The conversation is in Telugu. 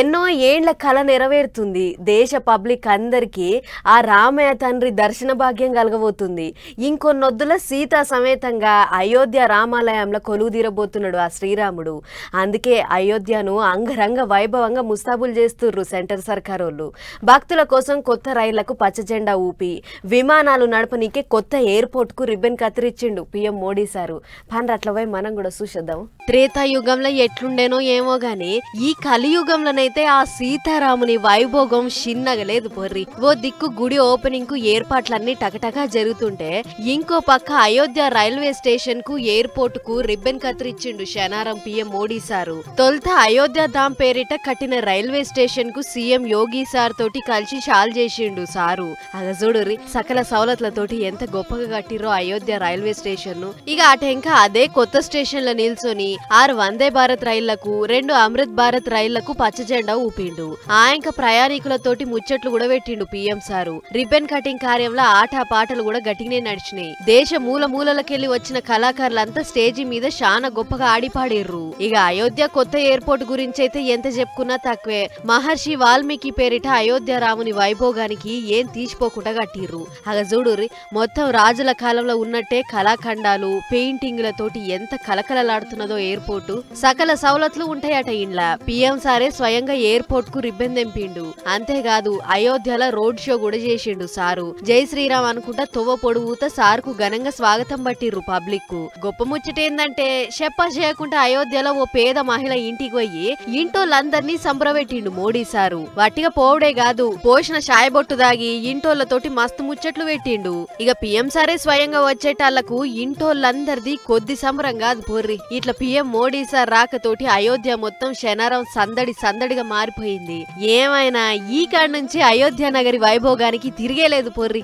ఎన్నో ఏండ్ల కల నెరవేరుతుంది. దేశ పబ్లిక్ అందరికీ ఆ రామయ్య తండ్రి దర్శన భాగ్యం కలగబోతుంది. ఇంకొన్నొద్దుల సీతా సమేతంగా అయోధ్య రామాలయంలో కొలువుదీరబోతున్నాడు ఆ శ్రీరాముడు. అందుకే అయోధ్యను అంగరంగ వైభవంగా ముస్తాబులు చేస్తుర్రు సెంటర్ సర్కార్ వాళ్ళు. భక్తుల కోసం కొత్త రైళ్లకు పచ్చజెండా ఊపి విమానాలు నడపనీకే కొత్త ఎయిర్పోర్ట్ కు రిబ్బన్ కత్తిరించిండు పీఎం మోడీ సారు. అట్లా పోయి మనం కూడా చూసేద్దాం. త్రేతాయుగంలో ఎట్లుండేనో ఏమో గాని ఈ కలియుగంలోనైతే ఆ సీతారాముని వైభోగం చిన్నగా లేదు పొర్రి. ఓ దిక్కు గుడి ఓపెనింగ్ కు ఏర్పాట్లన్నీ టకటకా జరుగుతుంటే ఇంకో పక్క అయోధ్య రైల్వే స్టేషన్ కు ఎయిర్పోర్ట్ కు రిబ్బన్ కత్తిరించిండు శనారం పీఎం మోడీ సారు. తొలుత అయోధ్య ధామ్ పేరిట కట్టిన రైల్వే స్టేషన్ కు సీఎం యోగి సార్ తోటి కలిసి షాల్ చేసిండు సారు. అగ చూడుర్రి సకల సౌలతులతోటి ఎంత గొప్పగా కట్టిరో అయోధ్య రైల్వే స్టేషన్ ను. ఇక అటెంక అదే కొత్త స్టేషన్ లో నిల్చొని 6 వందే భారత్ రైళ్లకు 2 అమృత్ భారత్ రైళ్లకు పచ్చజెండా ఊపిండు. ఆయనక ప్రయాణికులతోటి ముచ్చట్లు కూడా పెట్టిండు పీఎం సారు. రిబ్బన్ కటింగ్ కార్యంలో ఆట పాటలు కూడా గట్టిగానే నడిచినాయి. దేశ మూల మూలలకెళ్లి వచ్చిన కళాకారులంతా స్టేజి మీద చాలా గొప్పగా ఆడిపాడిర్రు. ఇక అయోధ్య కొత్త ఎయిర్పోర్ట్ గురించి అయితే ఎంత చెప్పుకున్నా తక్కువే. మహర్షి వాల్మీకి పేరిట అయోధ్య రాముని వైభోగానికి ఏం తీసిపోకుండా కట్టిర్రు. అగ చూడుర్రి మొత్తం రాజుల కాలంలో ఉన్నట్టే కళాఖండాలు పెయింటింగ్లతోటి ఎంత కలకలలాడుతున్నదో ఎయిర్పోర్టు. సకల సౌలతులు ఉంటాయట ఇండ్ల. పీఎం సారే స్వయంగా ఎయిర్పోర్ట్ కు రిబ్బన్ తెంపిండు. అంతేకాదు అయోధ్యలో రోడ్ షో కూడా చేసిండు సారు. జై శ్రీరామ్ అనుకుంటా తొవ్వ పొడుగుత సార్ కు ఘనంగా స్వాగతం పట్టిర్రు పబ్లిక్ కు. గొప్ప ముచ్చటేందంటే చెప్ప చేయకుండా అయోధ్యలో ఓ పేద మహిళ ఇంటికి పోయి ఇంటోళ్ళందరినీ సంబరపెట్టిండు మోడీ సారు. వట్టిగా పోవడే కాదు పోషణ షాయబొట్టు దాగి ఇంటోళ్లతోటి మస్తు ముచ్చట్లు పెట్టిండు. ఇక పీఎం సారే స్వయంగా వచ్చేటాళ్లకు ఇంటోళ్ళందరిది కొద్ది సంబరం కాదు పోర్రి. ఇట్లా పీఎం మోడీ సార్ రాకతోటి అయోధ్య మొత్తం శనారం సందడిగా మారిపోయింది. ఏమైనా ఈ కాడ నుంచి అయోధ్య నగరి వైభోగానికి తిరిగేలేదు పొర్రి.